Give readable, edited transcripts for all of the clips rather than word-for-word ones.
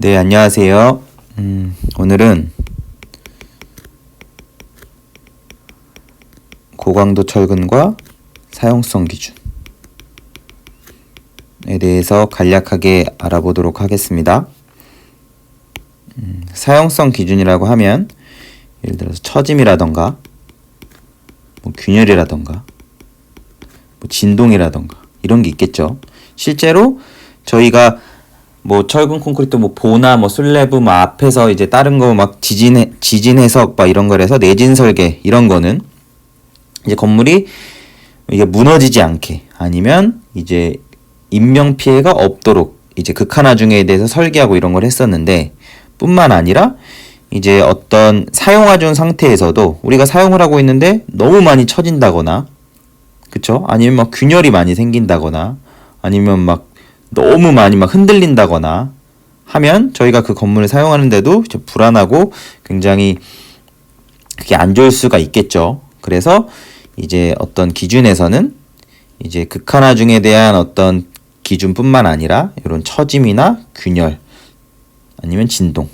네, 안녕하세요. 오늘은 고강도 철근과 사용성 기준에 대해서 간략하게 알아보도록 하겠습니다. 사용성 기준이라고 하면 예를 들어서 처짐이라던가 균열이라던가 진동이라던가 이런 게 있겠죠. 실제로 저희가 철근 콘크리트 보나 슬래브 앞에서 이제 다른 거 지진 해석 이런 거라서 내진 설계 이런 거는 이제 건물이 이게 무너지지 않게 아니면 이제 인명 피해가 없도록 이제 극한화 중에 대해서 설계하고 이런 걸 했었는데, 뿐만 아니라 이제 어떤 사용화 중 상태에서도 우리가 사용을 하고 있는데 너무 많이 처진다거나, 그쵸? 아니면 균열이 많이 생긴다거나, 아니면 너무 많이 흔들린다거나 하면 저희가 그 건물을 사용하는데도 불안하고 굉장히 그게 안 좋을 수가 있겠죠. 그래서 이제 어떤 기준에서는 이제 극한화 중에 대한 어떤 기준뿐만 아니라 이런 처짐이나 균열 아니면 진동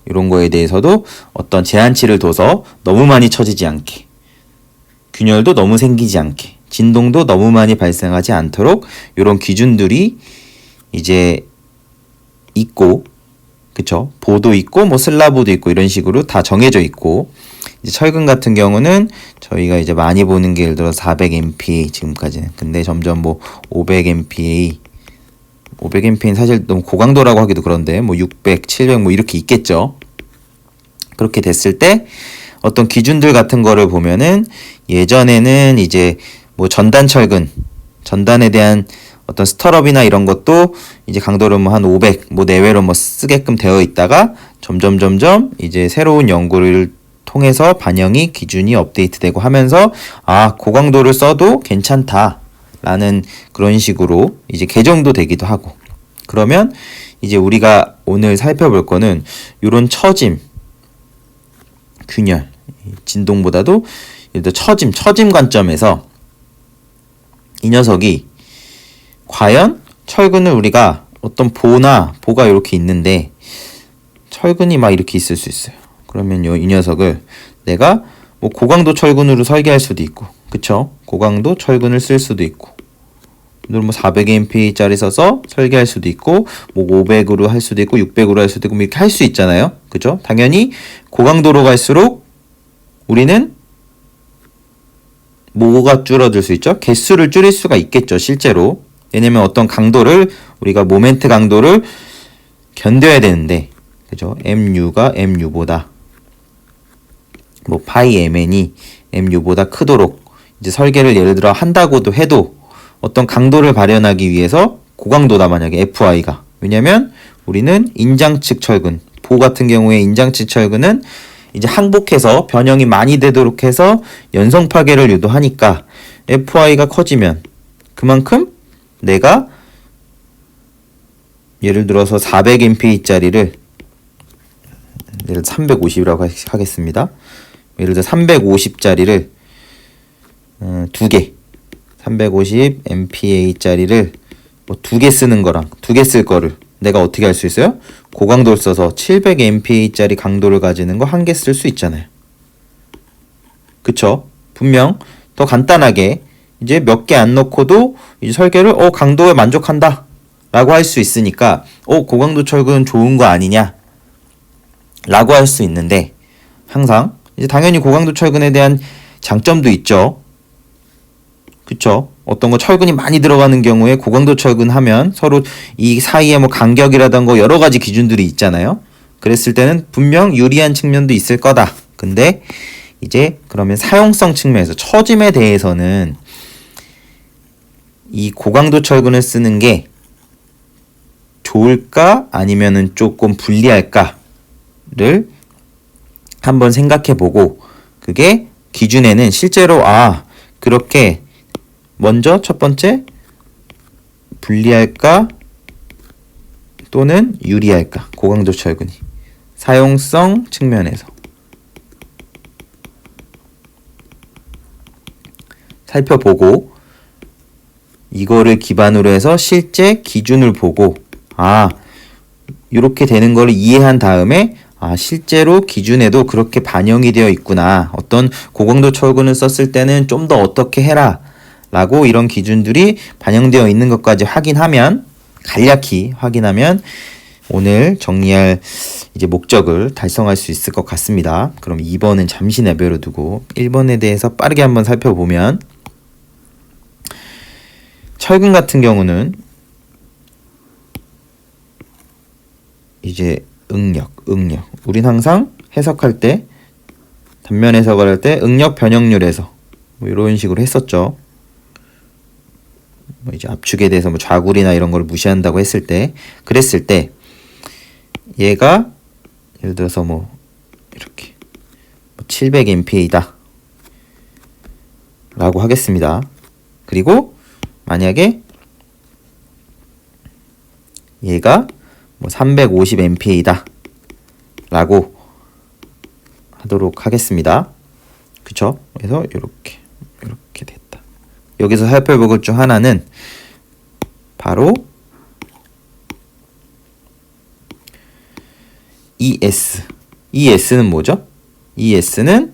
이런 거에 대해서도 어떤 제한치를 둬서 너무 많이 처지지 않게, 균열도 너무 생기지 않게, 진동도 너무 많이 발생하지 않도록 이런 기준들이 이제 있고, 그쵸? 보도 있고 슬라브도 있고 이런 식으로 다 정해져 있고, 이제 철근 같은 경우는 저희가 이제 많이 보는 게 예를 들어 400MPa 지금까지는. 근데 점점 500MPa 500MPa는 사실 너무 고강도라고 하기도 그런데 600, 700 이렇게 있겠죠. 그렇게 됐을 때 어떤 기준들 같은 거를 보면은 예전에는 이제 전단 철근, 전단에 대한 어떤 스터럽이나 이런 것도 이제 강도를 한 500 내외로 쓰게끔 되어 있다가 점점 이제 새로운 연구를 통해서 반영이 기준이 업데이트되고 하면서 고강도를 써도 괜찮다라는 그런 식으로 이제 개정도 되기도 하고. 그러면 이제 우리가 오늘 살펴볼 거는 이런 처짐, 균열, 진동보다도 예를 들어 처짐 관점에서 이 녀석이 과연 철근을 우리가 어떤 보가 이렇게 있는데 철근이 이렇게 있을 수 있어요. 그러면 이 녀석을 내가 고강도 철근으로 설계할 수도 있고, 그쵸? 고강도 철근을 쓸 수도 있고, 오늘 400MPa짜리 써서 설계할 수도 있고, 500으로 할 수도 있고, 600으로 할 수도 있고, 이렇게 할 수 있잖아요. 그쵸? 당연히 고강도로 갈수록 우리는 뭐가 줄어들 수 있죠? 개수를 줄일 수가 있겠죠, 실제로. 왜냐면 어떤 강도를, 우리가 모멘트 강도를 견뎌야 되는데, 그죠? MU가 MU보다, 파이 MN이 MU보다 크도록 이제 설계를 예를 들어 한다고도 해도 어떤 강도를 발현하기 위해서 고강도다, 만약에 FI가. 왜냐면 우리는 인장측 철근, 보 같은 경우에 인장측 철근은 이제 항복해서 변형이 많이 되도록 해서 연성 파괴를 유도하니까 FI가 커지면 그만큼 내가 예를 들어서 400MPa짜리를 예를 들어 350이라고 하겠습니다. 예를 들어 350짜리를 2개, 350MPa짜리를 2개 쓰는 거랑 2개 쓸 거를 내가 어떻게 할 수 있어요? 고강도를 써서 700MPa짜리 강도를 가지는 거 1개 쓸 수 있잖아요. 그쵸? 분명 더 간단하게 이제 몇 개 안 넣고도 이제 설계를 강도에 만족한다 라고 할 수 있으니까 고강도 철근 좋은 거 아니냐 라고 할 수 있는데, 항상 이제 당연히 고강도 철근에 대한 장점도 있죠. 그쵸? 어떤 거 철근이 많이 들어가는 경우에 고강도 철근 하면 서로 이 사이에 간격이라던가 여러 가지 기준들이 있잖아요. 그랬을 때는 분명 유리한 측면도 있을 거다. 근데 이제 그러면 사용성 측면에서 처짐에 대해서는 이 고강도 철근을 쓰는 게 좋을까 아니면은 조금 불리할까를 한번 생각해보고, 그게 기준에는 실제로 그렇게 먼저 첫 번째 불리할까 또는 유리할까, 고강도 철근이 사용성 측면에서 살펴보고, 이거를 기반으로 해서 실제 기준을 보고 이렇게 되는 걸 이해한 다음에 실제로 기준에도 그렇게 반영이 되어 있구나. 어떤 고강도 철근을 썼을 때는 좀 더 어떻게 해라. 라고 이런 기준들이 반영되어 있는 것까지 확인하면, 간략히 확인하면 오늘 정리할 이제 목적을 달성할 수 있을 것 같습니다. 그럼 2번은 잠시 내버려 두고 1번에 대해서 빠르게 한번 살펴보면, 철근 같은 경우는 이제 응력. 우린 항상 해석할 때, 단면 해석을 할 때 응력 변형률에서 뭐 이런 식으로 했었죠. 뭐 이제 압축에 대해서 뭐 좌굴이나 이런 걸 무시한다고 했을 때, 그랬을 때 얘가 예를 들어서 뭐 이렇게 700mPa다 라고 하겠습니다. 그리고 만약에 얘가 뭐 350mPa다 라고 하도록 하겠습니다. 그쵸? 그래서 이렇게 됐다. 여기서 살펴볼 것 중 하나는 바로 ES는 뭐죠? ES는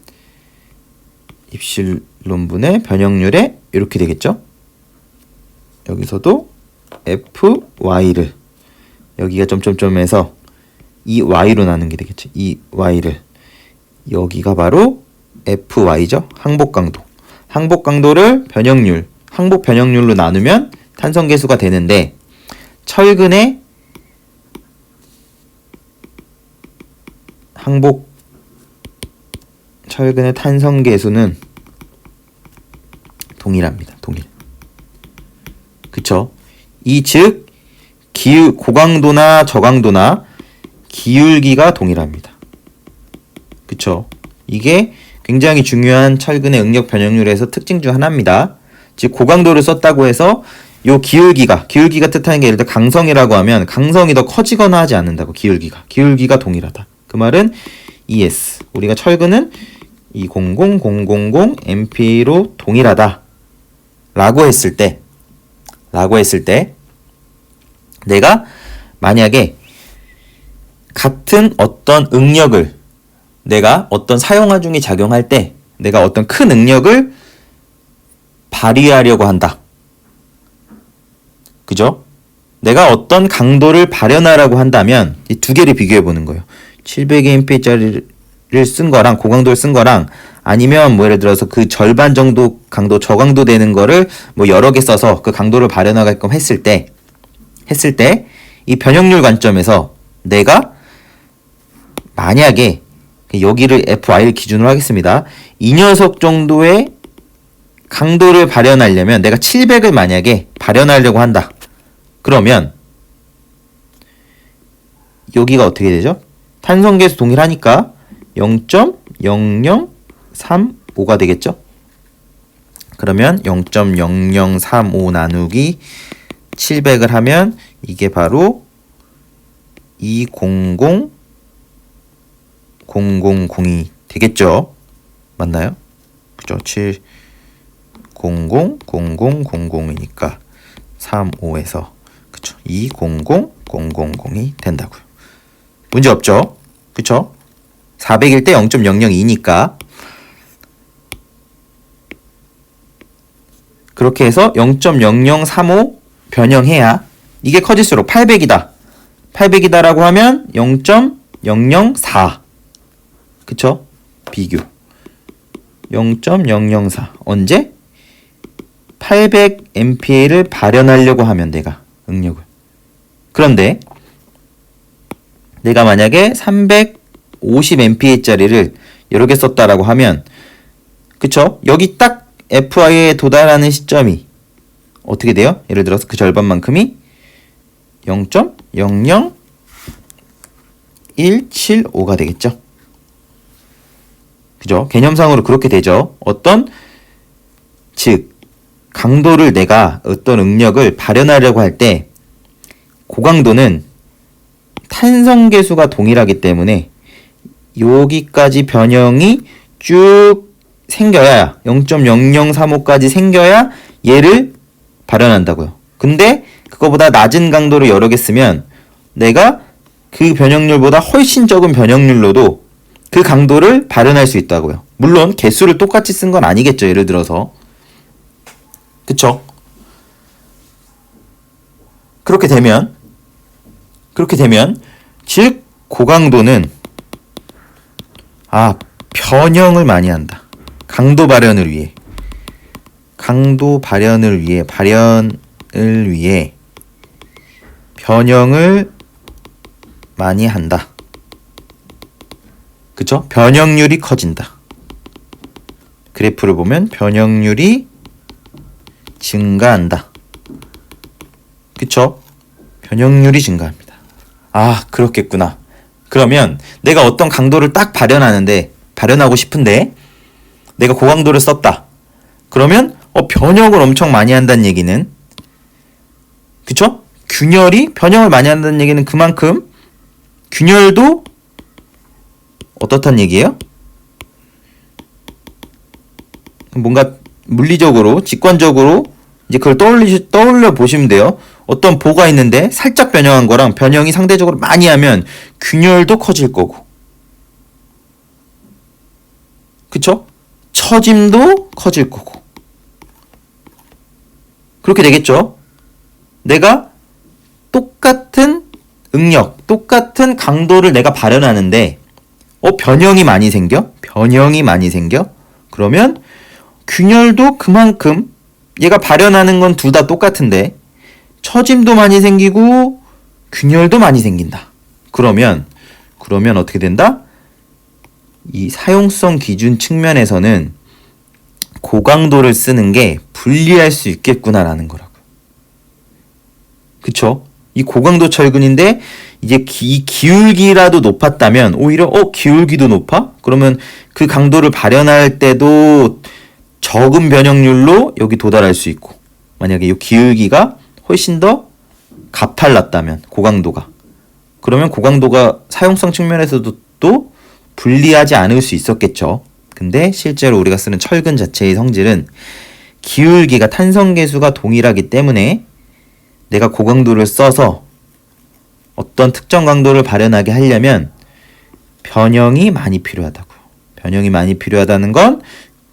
입실론분의 변형률에 이렇게 되겠죠? 여기서도 FY를 여기가 점점점에서 EY로 나눈 게 되겠죠. EY를 여기가 바로 FY죠. 항복강도. 항복강도를 변형률, 항복 변형률로 나누면 탄성계수가 되는데, 철근의 철근의 탄성계수는 동일합니다. 동일. 그쵸? 이 즉 고강도나 저강도나 기울기가 동일합니다. 그쵸? 이게 굉장히 중요한 철근의 응력 변형률에서 특징 중 하나입니다. 즉 고강도를 썼다고 해서 요 기울기가 뜻하는 게 예를 들어 강성이라고 하면 강성이 더 커지거나 하지 않는다고. 기울기가 동일하다. 그 말은 ES, 우리가 철근은 200000 MPa로 동일하다 라고 했을 때 내가 만약에 같은 어떤 응력을 내가 어떤 사용화 중에 작용할 때 내가 어떤 큰 응력을 발휘하려고 한다. 그죠? 내가 어떤 강도를 발현하라고 한다면 이 두 개를 비교해 보는 거예요. 700mPa짜리를 쓴 거랑 고강도를 쓴 거랑, 아니면 뭐 예를 들어서 그 절반 정도 강도, 저강도 되는 거를 뭐 여러 개 써서 그 강도를 발현하게끔 했을 때 이 변형률 관점에서 내가 만약에 여기를 FI를 기준으로 하겠습니다. 이 녀석 정도의 강도를 발현하려면 내가 700을 만약에 발현하려고 한다. 그러면 여기가 어떻게 되죠? 탄성계수 동일하니까 0.0035가 되겠죠? 그러면 0.0035 나누기 700을 하면 이게 바로 200000이 되겠죠? 맞나요? 그죠? 7000000이니까 35에서 그쵸? 200000이 된다고요. 문제 없죠? 그쵸? 400일 때 0.002니까 그렇게 해서 0.0035 변형해야 이게 커질수록 800이다라고 하면 0.004 그쵸? 비교 0.004 언제? 800mPa를 발현하려고 하면 내가 응력을, 그런데 내가 만약에 350mPa짜리를 여러 개 썼다라고 하면 그쵸? 여기 딱 FI에 도달하는 시점이 어떻게 돼요? 예를 들어서 그 절반만큼이 0.00175가 되겠죠? 그죠? 개념상으로 그렇게 되죠. 즉 강도를 내가 어떤 응력을 발현하려고 할 때 고강도는 탄성계수가 동일하기 때문에 여기까지 변형이 쭉 생겨야 0.0035까지 생겨야 얘를 발현한다고요. 근데 그거보다 낮은 강도를 여러 개 쓰면 내가 그 변형률보다 훨씬 적은 변형률로도 그 강도를 발현할 수 있다고요. 물론 개수를 똑같이 쓴 건 아니겠죠. 예를 들어서. 그쵸? 그렇게 되면 즉 고강도는 변형을 많이 한다. 강도 발현을 위해 변형을 많이 한다. 그쵸? 변형률이 커진다. 그래프를 보면 변형률이 증가한다. 그쵸? 변형률이 증가합니다. 그렇겠구나. 그러면 내가 어떤 강도를 딱 발현하고 싶은데 내가 고강도를 썼다. 그러면 변형을 엄청 많이 한다는 얘기는, 그쵸? 균열이 변형을 많이 한다는 얘기는 그만큼 균열도 어떻단 얘기예요? 뭔가 물리적으로, 직관적으로 이제 그걸 떠올려 보시면 돼요. 어떤 보가 있는데 살짝 변형한 거랑 변형이 상대적으로 많이 하면 균열도 커질 거고, 그쵸? 처짐도 커질 거고. 그렇게 되겠죠? 내가 똑같은 응력, 똑같은 강도를 내가 발현하는데 변형이 많이 생겨? 그러면 균열도 그만큼, 얘가 발현하는 건 둘 다 똑같은데 처짐도 많이 생기고 균열도 많이 생긴다. 그러면 어떻게 된다? 이 사용성 기준 측면에서는 고강도를 쓰는 게 불리할 수 있겠구나라는 거라고요. 그쵸? 이 고강도 철근인데 이제 이 기울기라도 높았다면 오히려 기울기도 높아? 그러면 그 강도를 발현할 때도 적은 변형률로 여기 도달할 수 있고, 만약에 이 기울기가 훨씬 더 가팔랐다면 고강도가, 그러면 고강도가 사용성 측면에서도 또 불리하지 않을 수 있었겠죠. 근데 실제로 우리가 쓰는 철근 자체의 성질은 기울기가 탄성계수가 동일하기 때문에 내가 고강도를 써서 어떤 특정 강도를 발현하게 하려면 변형이 많이 필요하다고요. 변형이 많이 필요하다는 건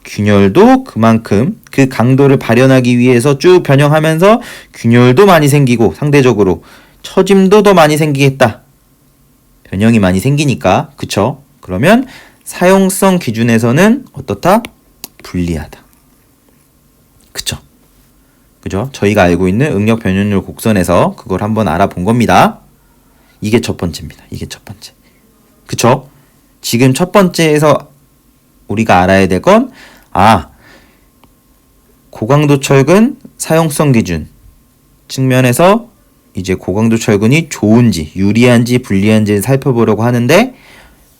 균열도 그만큼 그 강도를 발현하기 위해서 쭉 변형하면서 균열도 많이 생기고 상대적으로 처짐도 더 많이 생기겠다. 변형이 많이 생기니까, 그쵸? 그러면 사용성 기준에서는 어떻다? 불리하다. 그쵸? 그죠? 저희가 알고 있는 응력 변형률 곡선에서 그걸 한번 알아본 겁니다. 이게 첫 번째입니다. 이게 첫 번째. 그쵸? 지금 첫 번째에서 우리가 알아야 될 건, 고강도 철근 사용성 기준 측면에서 이제 고강도 철근이 좋은지, 유리한지, 불리한지를 살펴보려고 하는데,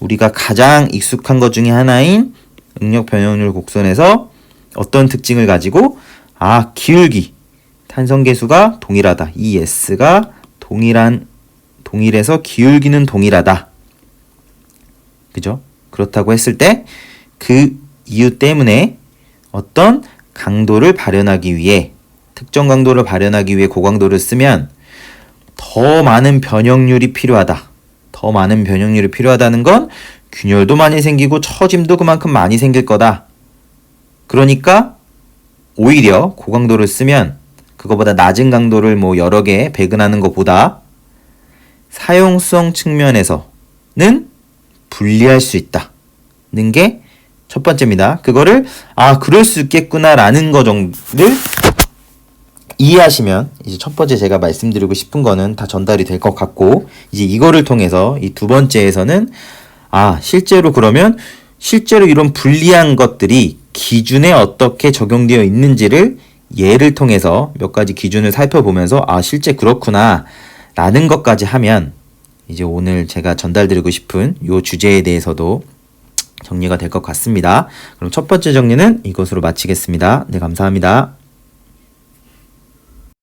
우리가 가장 익숙한 것 중에 하나인 응력 변형률 곡선에서 어떤 특징을 가지고, 기울기, 탄성계수가 동일하다. 이 S가 동일해서 기울기는 동일하다. 그죠? 그렇다고 했을 때 그 이유 때문에 어떤 강도를 발현하기 위해, 특정 강도를 발현하기 위해 고강도를 쓰면 더 많은 변형률이 필요하다. 더 많은 변형률이 필요하다는 건 균열도 많이 생기고 처짐도 그만큼 많이 생길 거다. 그러니까 오히려 고강도를 쓰면 그거보다 낮은 강도를 여러 개 배근하는 것보다 사용성 측면에서는 불리할 수 있다는 게 첫 번째입니다. 그거를 그럴 수 있겠구나라는 거 정도를 이해하시면 이제 첫 번째 제가 말씀드리고 싶은 거는 다 전달이 될 것 같고, 이제 이거를 통해서 이 두 번째에서는 실제로 이런 불리한 것들이 기준에 어떻게 적용되어 있는지를 예를 통해서 몇 가지 기준을 살펴보면서 실제 그렇구나 라는 것까지 하면 이제 오늘 제가 전달드리고 싶은 이 주제에 대해서도 정리가 될 것 같습니다. 그럼 첫 번째 정리는 이것으로 마치겠습니다. 네, 감사합니다.